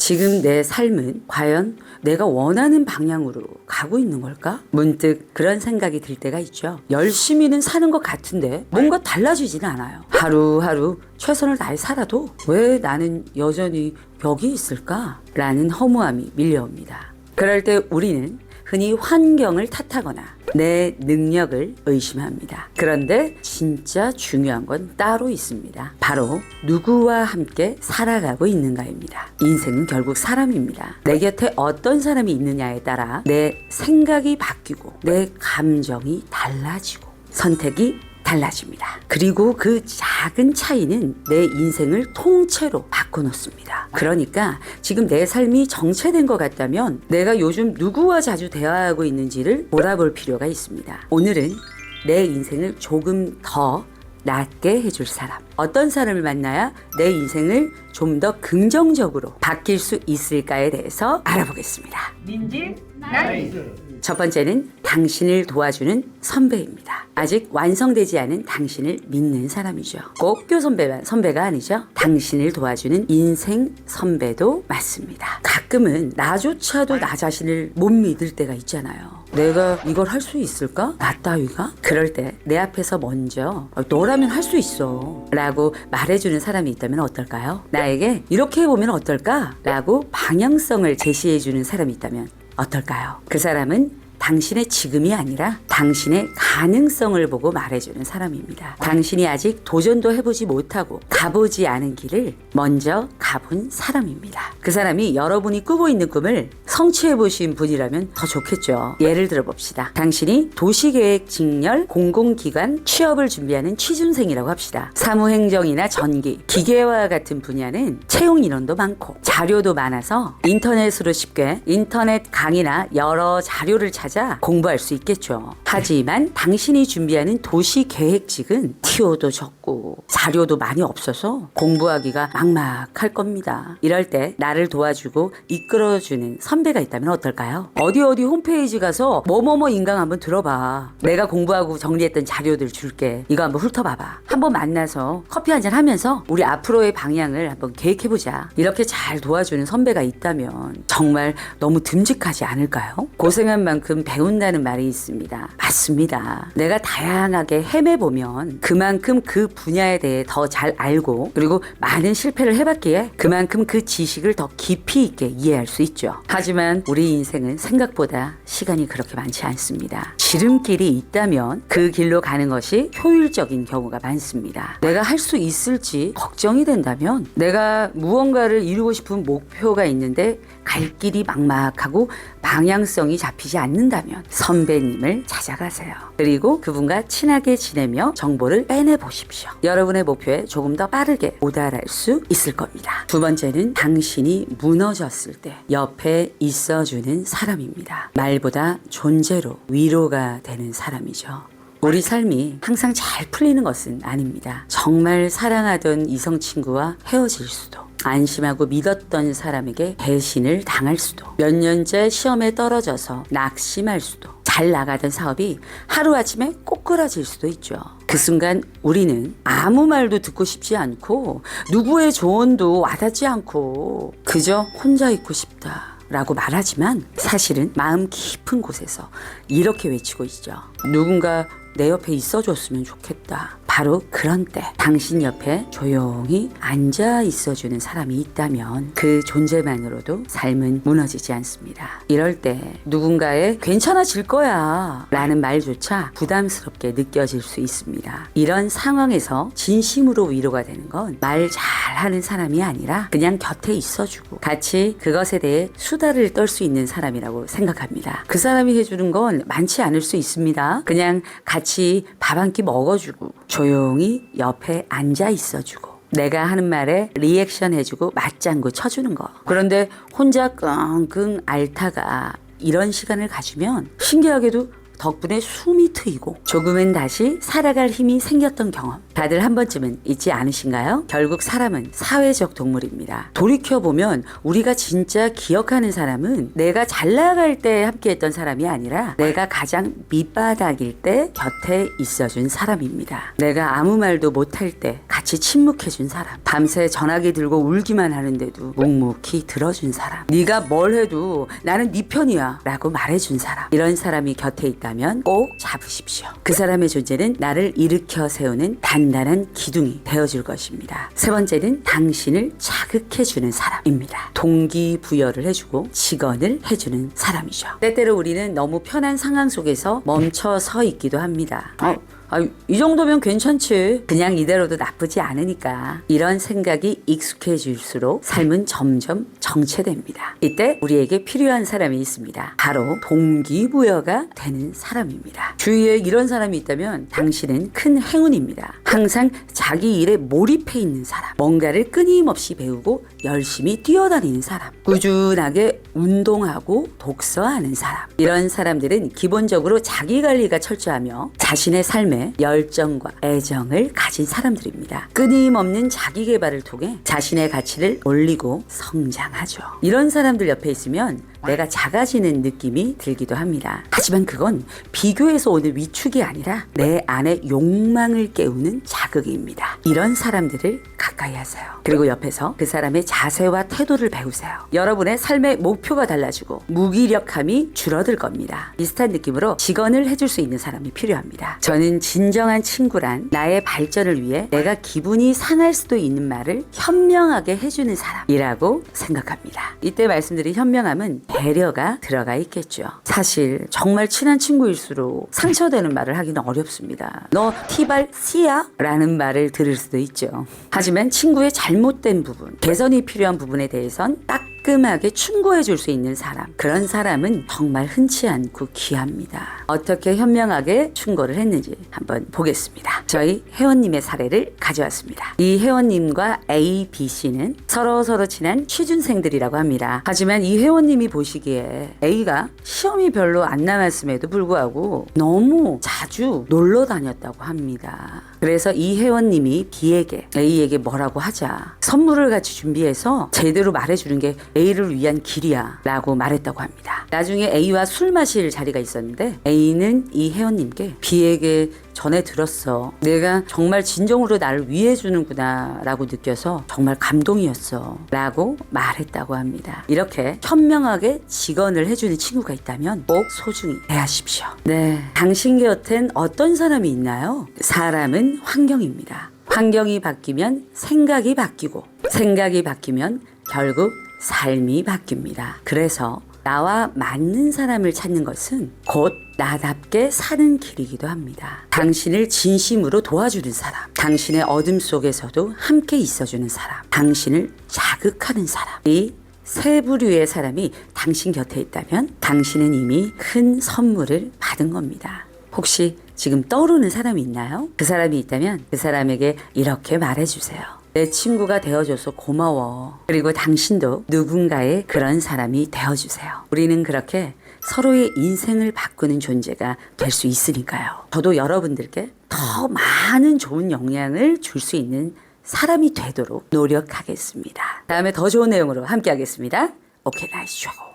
지금 내 삶은 과연 내가 원하는 방향으로 가고 있는 걸까? 문득 그런 생각이 들 때가 있죠. 열심히는 사는 것 같은데 뭔가 달라지지는 않아요. 하루하루 최선을 다해 살아도 왜 나는 여전히 여기 있을까? 라는 허무함이 밀려옵니다. 그럴 때 우리는 흔히 환경을 탓하거나 내 능력을 의심합니다. 그런데 진짜 중요한 건 따로 있습니다. 바로 누구와 함께 살아가고 있는가입니다. 인생은 결국 사람입니다. 내 곁에 어떤 사람이 있느냐에 따라 내 생각이 바뀌고 내 감정이 달라지고 선택이 달라집니다. 그리고 그 작은 차이는 내 인생을 통째로 바꿔놓습니다. 그러니까 지금 내 삶이 정체된 것 같다면 내가 요즘 누구와 자주 대화하고 있는지를 몰아볼 필요가 있습니다. 오늘은 내 인생을 조금 더 낫게 해줄 사람, 어떤 사람을 만나야 내 인생을 좀 더 긍정적으로 바뀔 수 있을까에 대해서 알아보겠습니다. 민지 나이스. 첫 번째는 당신을 도와주는 선배입니다. 아직 완성되지 않은 당신을 믿는 사람이죠. 꼭 학교 선배가 아니죠. 당신을 도와주는 인생 선배도 맞습니다. 가끔은 나조차도 나 자신을 못 믿을 때가 있잖아요. 내가 이걸 할 수 있을까? 나 따위가? 그럴 때 내 앞에서 먼저 너라면 할 수 있어 라고 말해주는 사람이 있다면 어떨까요? 나에게 이렇게 해보면 어떨까? 라고 방향성을 제시해주는 사람이 있다면 어떨까요? 그 사람은 당신의 지금이 아니라 당신의 가능성을 보고 말해주는 사람입니다. 당신이 아직 도전도 해보지 못하고 가보지 않은 길을 먼저 가본 사람입니다. 그 사람이 여러분이 꾸고 있는 꿈을 성취해보신 분이라면 더 좋겠죠. 예를 들어 봅시다. 당신이 도시계획 직렬 공공기관 취업을 준비하는 취준생이라고 합시다. 사무행정이나 전기, 기계와 같은 분야는 채용 인원도 많고 자료도 많아서 인터넷으로 쉽게 인터넷 강의나 여러 자료를 찾아 공부할 수 있겠죠. 하지만 당신이 준비하는 도시계획직은 티오도 적고 자료도 많이 없어서 공부하기가 막막할 겁니다. 이럴 때 나를 도와주고 이끌어주는 선배가 있다면 어떨까요? 어디 홈페이지 가서 뭐뭐뭐 인강 한번 들어봐. 내가 공부하고 정리했던 자료들 줄게. 이거 한번 훑어봐봐. 한번 만나서 커피 한잔 하면서 우리 앞으로의 방향을 한번 계획해보자. 이렇게 잘 도와주는 선배가 있다면 정말 너무 듬직하지 않을까요? 고생한 만큼 배운다는 말이 있습니다. 맞습니다. 내가 다양하게 헤매보면 그만큼 그 분야에 대해 더 잘 알고 그리고 많은 실패를 해봤기에 그만큼 그 지식을 더 깊이 있게 이해할 수 있죠. 하지만 우리 인생은 생각보다 시간이 그렇게 많지 않습니다. 지름길이 있다면 그 길로 가는 것이 효율적인 경우가 많습니다. 내가 할 수 있을지 걱정이 된다면 내가 무언가를 이루고 싶은 목표가 있는데 갈 길이 막막하고 방향성이 잡히지 않는다면 선배님을 찾아가세요. 그리고 그분과 친하게 지내며 정보를 빼내보십시오. 여러분의 목표에 조금 더 빠르게 도달할 수 있을 겁니다. 두 번째는 당신이 무너졌을 때 옆에 있어주는 사람입니다. 말보다 존재로 위로가 되는 사람이죠. 우리 삶이 항상 잘 풀리는 것은 아닙니다. 정말 사랑하던 이성 친구와 헤어질 수도, 안심하고 믿었던 사람에게 배신을 당할 수도, 몇 년째 시험에 떨어져서 낙심할 수도, 잘 나가던 사업이 하루아침에 꼬꾸라질 수도 있죠. 그 순간 우리는 아무 말도 듣고 싶지 않고 누구의 조언도 와닿지 않고 그저 혼자 있고 싶다 라고 말하지만 사실은 마음 깊은 곳에서 이렇게 외치고 있죠. 누군가 내 옆에 있어줬으면 좋겠다. 바로 그런 때 당신 옆에 조용히 앉아 있어주는 사람이 있다면 그 존재만으로도 삶은 무너지지 않습니다. 이럴 때 누군가의 괜찮아질 거야 라는 말조차 부담스럽게 느껴질 수 있습니다. 이런 상황에서 진심으로 위로가 되는 건 말 잘하는 사람이 아니라 그냥 곁에 있어주고 같이 그것에 대해 수다를 떨 수 있는 사람이라고 생각합니다. 그 사람이 해주는 건 많지 않을 수 있습니다. 그냥 같이 밥 한 끼 먹어주고 조용히 옆에 앉아 있어주고 내가 하는 말에 리액션 해주고 맞장구 쳐주는 거. 그런데 혼자 끙끙 앓다가 이런 시간을 가지면 신기하게도 덕분에 숨이 트이고 조금은 다시 살아갈 힘이 생겼던 경험. 다들 한 번쯤은 있지 않으신가요? 결국 사람은 사회적 동물입니다. 돌이켜보면 우리가 진짜 기억하는 사람은 내가 잘 나갈 때 함께했던 사람이 아니라 내가 가장 밑바닥일 때 곁에 있어준 사람입니다. 내가 아무 말도 못할 때 같이 침묵해준 사람, 밤새 전화기 들고 울기만 하는데도 묵묵히 들어준 사람, 네가 뭘 해도 나는 네 편이야 라고 말해준 사람, 이런 사람이 곁에 있다면 꼭 잡으십시오. 그 사람의 존재는 나를 일으켜 세우는 단단한 기둥이 되어줄 것입니다. 세 번째는 당신을 자극해주는 사람입니다. 동기부여를 해주고 직언을 해주는 사람이죠. 때때로 우리는 너무 편한 상황 속에서 멈춰 서 있기도 합니다. 이 정도면 괜찮지. 그냥 이대로도 나쁘지 않으니까. 이런 생각이 익숙해질수록 삶은 점점 정체됩니다. 이때 우리에게 필요한 사람이 있습니다. 바로 동기부여가 되는 사람입니다. 주위에 이런 사람이 있다면 당신은 큰 행운입니다. 항상 자기 일에 몰입해 있는 사람, 뭔가를 끊임없이 배우고 열심히 뛰어다니는 사람, 꾸준하게 운동하고 독서하는 사람, 이런 사람들은 기본적으로 자기 관리가 철저하며 자신의 삶에 열정과 애정을 가진 사람들입니다. 끊임없는 자기 개발을 통해 자신의 가치를 올리고 성장하죠. 이런 사람들 옆에 있으면 내가 작아지는 느낌이 들기도 합니다. 하지만 그건 비교에서 오는 위축이 아니라 내 안에 욕망을 깨우는 자극입니다. 이런 사람들을 가까이 하세요. 그리고 옆에서 그 사람의 자세와 태도를 배우세요. 여러분의 삶의 목표가 달라지고 무기력함이 줄어들 겁니다. 비슷한 느낌으로 직언을 해줄 수 있는 사람이 필요합니다. 저는 진정한 친구란 나의 발전을 위해 내가 기분이 상할 수도 있는 말을 현명하게 해주는 사람이라고 생각합니다. 이때 말씀드린 현명함은 배려가 들어가 있겠죠. 사실 정말 친한 친구일수록 상처되는 말을 하기는 어렵습니다. 너 티발 씨야? 라는 말을 들을 수도 있죠. 하지만 친구의 잘못된 부분, 개선이 필요한 부분에 대해선 따끔하게 충고해 줄 수 있는 사람, 그런 사람은 정말 흔치 않고 귀합니다. 어떻게 현명하게 충고를 했는지 한번 보겠습니다. 저희 회원님의 사례를 가져왔습니다. 이 회원님과 A, B, C는 서로 친한 취준생들이라고 합니다. 하지만 이 회원님이 보시기에 A가 시험이 별로 안 남았음에도 불구하고 너무 자주 놀러 다녔다고 합니다. 그래서 이 회원님이 B에게, A에게 뭐라고 하자 선물을 같이 준비해서 제대로 말해주는 게 A를 위한 길이야 라고 말했다고 합니다. 나중에 A와 술 마실 자리가 있었는데 A는 이 회원님께 B에게 전에 들었어. 내가 정말 진정으로 나를 위해주는구나 라고 느껴서 정말 감동이었어 라고 말했다고 합니다. 이렇게 현명하게 직언을 해주는 친구가 있다면 꼭 소중히 대하십시오. 네, 당신 곁엔 어떤 사람이 있나요? 사람은 환경입니다. 환경이 바뀌면 생각이 바뀌고 생각이 바뀌면 결국 삶이 바뀝니다. 그래서 나와 맞는 사람을 찾는 것은 곧 나답게 사는 길이기도 합니다. 당신을 진심으로 도와주는 사람, 당신의 어둠 속에서도 함께 있어주는 사람, 당신을 자극하는 사람, 이 세 부류의 사람이 당신 곁에 있다면 당신은 이미 큰 선물을 받은 겁니다. 혹시 지금 떠오르는 사람이 있나요? 그 사람이 있다면 그 사람에게 이렇게 말해주세요. 내 친구가 되어줘서 고마워. 그리고 당신도 누군가의 그런 사람이 되어주세요. 우리는 그렇게 서로의 인생을 바꾸는 존재가 될 수 있으니까요. 저도 여러분들께 더 많은 좋은 영향을 줄 수 있는 사람이 되도록 노력하겠습니다. 다음에 더 좋은 내용으로 함께 하겠습니다. 오케이, 나이스 쇼.